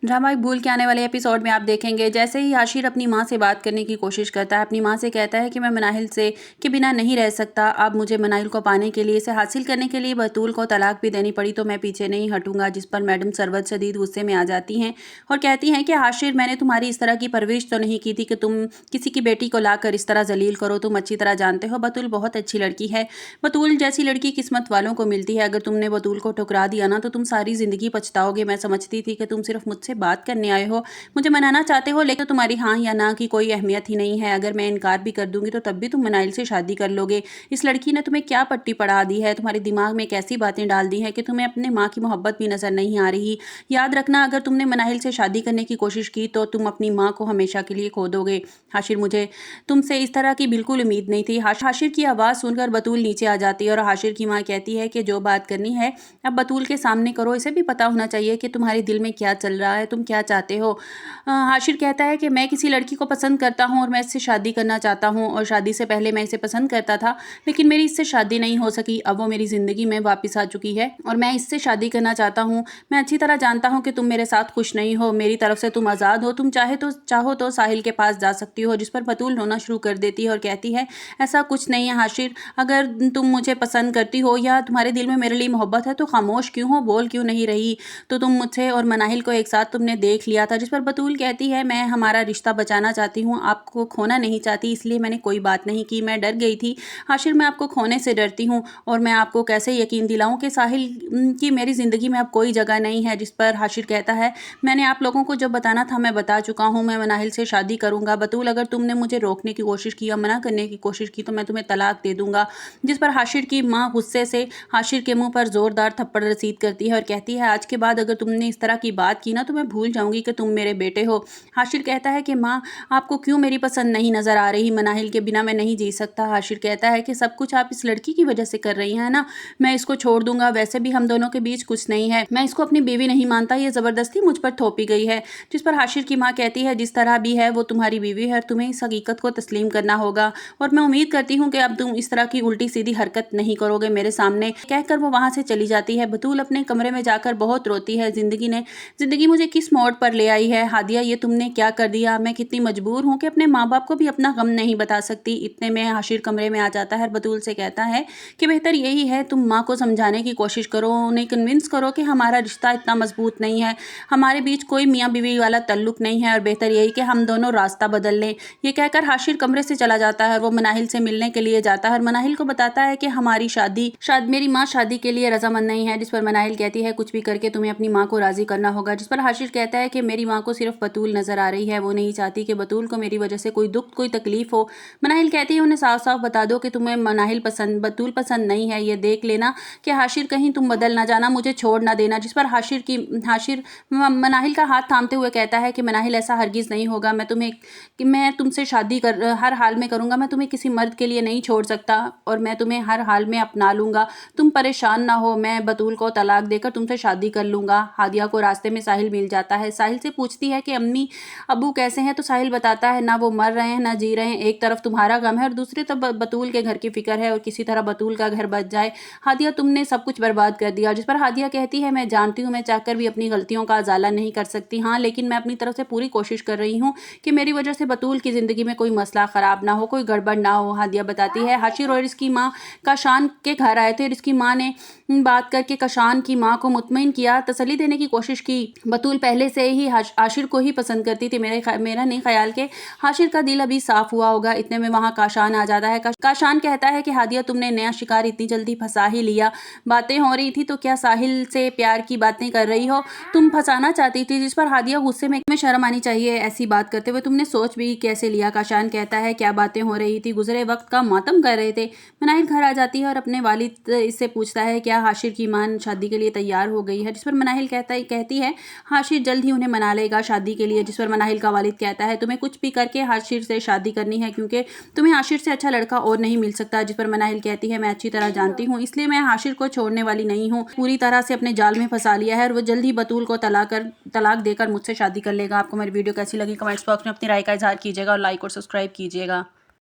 Drama एक भूल के आने वाले एपिसोड में आप देखेंगे जैसे ही हाशिर अपनी माँ से बात करने की कोशिश करता है, अपनी माँ से कहता है कि मैं मनाहिल से के बिना नहीं रह सकता। अब मुझे मनाहिल को पाने के लिए, इसे हासिल करने के लिए बतूल को तलाक भी देनी पड़ी तो मैं पीछे नहीं हटूंगा। जिस पर मैडम सरवत शदीद गुस्से में आ जाती हैं और कहती हैं कि हाशिर, मैंने तुम्हारी इस तरह की परवरिश तो नहीं की थी कि तुम किसी की बेटी को लाकर इस तरह जलील करो। तुम अच्छी तरह जानते हो बतूल बहुत अच्छी लड़की है। बतूल जैसी लड़की किस्मत वालों को मिलती है। अगर तुमने बतूल को ठुकरा दिया ना तो तुम सारी जिंदगी पछताओगे। मैं समझती थी कि तुम सिर्फ मुझसे बात करने आए हो, मुझे मनाना चाहते हो, लेकिन तुम्हारी हाँ या ना की कोई अहमियत ही नहीं है। अगर मैं इनकार भी कर दूंगी तो तब भी तुम मनाइल से शादी कर लोगे। इस लड़की ने तुम्हें क्या पट्टी पढ़ा दी है, तुम्हारे दिमाग में कैसी बातें डाल दी हैं कि तुम्हें अपने माँ की मोहब्बत भी नजर नहीं आ रही। याद रखना, अगर तुमने मनाहिल से शादी करने की कोशिश की तो तुम अपनी माँ को हमेशा के लिए खो दोगे। हाशिर, मुझे तुमसे इस तरह की बिल्कुल उम्मीद नहीं थी। हाशिर की आवाज़ सुनकर बतूल नीचे आ जाती है और हाशिर की माँ कहती है कि जो बात करनी है अब बतूल के सामने करो। इसे भी पता होना चाहिए कि तुम्हारे दिल में क्या चल रहा है, तुम क्या चाहते हो। हाशिर कहता है कि मैं किसी लड़की को पसंद करता हूँ और मैं इससे शादी करना चाहता हूँ और शादी से पहले मैं इसे पसंद करता था, लेकिन मेरी इससे शादी नहीं हो सकी। अब वो मेरी ज़िंदगी में वापस आ चुकी है और मैं इससे शादी करना चाहता हूँ। मैं अच्छी तरह जानता हूँ कि तुम मेरे साथ खुश नहीं हो। मेरी तरफ से तुम आज़ाद हो, तुम चाहो तो साहिल के पास जा सकती हो। जिस पर बतूल रोना शुरू कर देती है और कहती है ऐसा कुछ नहीं है हाशिर, अगर तुम मुझे पसंद करती हो या तुम्हारे दिल में मेरे लिए मोहब्बत है तो खामोश क्यों हो, बोल क्यों नहीं रही। तो तुम मुझसे और मनाहिल को एक साथ तुमने देख लिया था। जिस पर बतूल कहती है मैं हमारा रिश्ता बचाना चाहती हूँ, आपको खोना नहीं चाहती, इसलिए मैंने कोई बात नहीं की। मैं डर गई थी हाशिर, मैं आपको खोने से डरती हूँ और मैं आपको कैसे यकीन दिलाऊं कि साहिल की मेरी ज़िंदगी में अब कोई जगह नहीं है। जिस पर हाशिर कहता है मैंने आप लोगों को जो बताना था मैं बता चुका हूँ, मैं मनाहिल से शादी करूँगा। बतूल, अगर तुमने मुझे रोकने की कोशिश की या मना करने की कोशिश की तो मैं तुम्हें तलाक दे दूंगा। जिस पर हाशिर की माँ गुस्से से हाशिर के मुंह पर जोरदार थप्पड़ रसीद करती है और कहती है आज के बाद अगर तुमने इस तरह की बात की ना तो मैं भूल जाऊंगी कि तुम मेरे बेटे हो। हाशिर कहता है कि माँ, आपको क्यों मेरी पसंद नहीं नजर आ रही, मनाहिल के बिना मैं नहीं जी सकता। हाशिर कहता है कि सब कुछ आप इस लड़की की वजह से कर रही हैं ना, मैं इसको छोड़ दूंगा, वैसे भी हम दोनों के बीच कुछ नहीं है, मैं इसको अपनी बीवी नहीं मानता, ये जबरदस्ती मुझ पर थोपी गई है। जिस पर हाशिर की माँ कहती है जिस तरह भी है वो तुम्हारी बीवी है और तुम्हें इस हकीकत को तस्लीम करना होगा और मैं उम्मीद करती हूँ कि अब तुम इस तरह की उल्टी सीधी हरकत नहीं करोगे मेरे सामने। कहकर वो वहां से चली जाती है। बतूल अपने कमरे में जाकर बहुत रोती है। जिंदगी मुझे किस मोड़ पर ले आई है हादिया, ये तुमने क्या कर दिया। मैं कितनी मजबूर हूँ कि अपने माँ बाप को भी अपना गम नहीं बता सकती। इतने में हाशिर कमरे में आ जाता है और बतूल से कहता है कि बेहतर यही है तुम माँ को समझाने की कोशिश करो, उन्हें कन्विंस करो कि हमारा रिश्ता इतना मजबूत नहीं है, हमारे बीच कोई मियाँ बीवी वाला ताल्लुक नहीं है और बेहतर यही कि हम दोनों रास्ता बदल लें। ये कहकर हाशिर कमरे से चला जाता है और वो मनाहिल से मिलने के लिए जाता है और मनाहिल को बताता है कि हमारी मेरी माँ शादी के लिए रजामंद नहीं है। जिस पर मनाहिल कहती है कुछ भी करके तुम्हें अपनी माँ को राजी करना होगा। जिस पर हाशिर कहता है कि मेरी माँ को सिर्फ बतूल नजर आ रही है, वो नहीं चाहती कि बतूल को मेरी वजह से कोई दुख कोई तकलीफ हो। मनाहिल कहती है उन्हें साफ साफ बता दो कि तुम्हें बतूल पसंद नहीं है, ये देख लेना कि हाशिर कहीं तुम बदल ना जाना, मुझे छोड़ ना देना। जिस पर हाशिर मनाहिल का हाथ थामते हुए कहता है कि मनाहिल ऐसा हरगिज नहीं होगा, मैं तुमसे शादी कर हर हाल में करूंगा, मैं तुम्हें किसी मर्द के लिए नहीं छोड़ सकता और मैं तुम्हें हर हाल में अपना लूंगा, तुम परेशान ना हो, मैं बतूल को तलाक देकर तुमसे शादी कर लूंगा। हादिया को रास्ते में साहिल मिल जाता है। साहिल से पूछती है कि अम्मी अबू कैसे हैं, तो साहिल बताता है ना वो मर रहे हैं ना जी रहे हैं, एक तरफ तुम्हारा गम है और दूसरी तरफ बतूल के घर की फिक्र है और किसी तरह बतूल का घर बच जाए। हादिया, तुमने सब कुछ बर्बाद कर दिया। जिस पर हादिया कहती है मैं जानती हूँ मैं चाहकर भी अपनी गलतियों का अजाला नहीं कर सकती, हाँ लेकिन मैं अपनी तरफ से पूरी कोशिश कर रही हूँ कि मेरी वजह से बतूल की जिंदगी में कोई मसला खराब ना हो, कोई गड़बड़ ना हो। हादिया बताती है हाशिर और इसकी माँ काशान के घर आए थे और इसकी माँ ने बात करके काशान की माँ को मुतमईन किया, तसल्ली देने की कोशिश की। बतूल पहले से ही हाशिर को ही पसंद करती थी, मेरा नहीं ख्याल के हाशिर का दिल अभी साफ हुआ होगा। इतने में वहाँ काशान आ जाता है। काशान कहता है कि हादिया, तुमने नया शिकार इतनी जल्दी फंसा ही लिया, बातें हो रही थी तो क्या साहिल से प्यार की बातें कर रही हो, तुम फंसाना चाहती थी। जिस पर हादिया गुस्से में शर्म आनी चाहिए ऐसी बात करते हुए, तुमने सोच भी कैसे लिया। काशान कहता है क्या बातें हो रही थी, गुजरे वक्त का मातम कर रहे थे। मनाहिल घर आ जाती है और अपने वालिद इससे पूछता है क्या हाशिर की मां शादी के लिए तैयार हो गई है। जिस पर मनाहिल कहती है हाशिर जल्द ही उन्हें मना लेगा शादी के लिए। जिस पर मनाहिल का वालिद कहता है तुम्हें कुछ भी करके हाशिर से शादी करनी है क्योंकि तुम्हें हाशिर से अच्छा लड़का और नहीं मिल सकता। जिस पर मनाहिल कहती है मैं अच्छी तरह जानती हूँ, इसलिए मैं हाशिर को छोड़ने वाली नहीं हूँ, पूरी तरह से अपने जाल में फंसा लिया है और वो जल्द ही बतूल को तलाक देकर मुझसे शादी कर लेगा। आपको मेरी वीडियो कैसी लगी कमेंट्स बॉक्स में अपनी राय का इजहार कीजिएगा और लाइक और सब्सक्राइब कीजिएगा।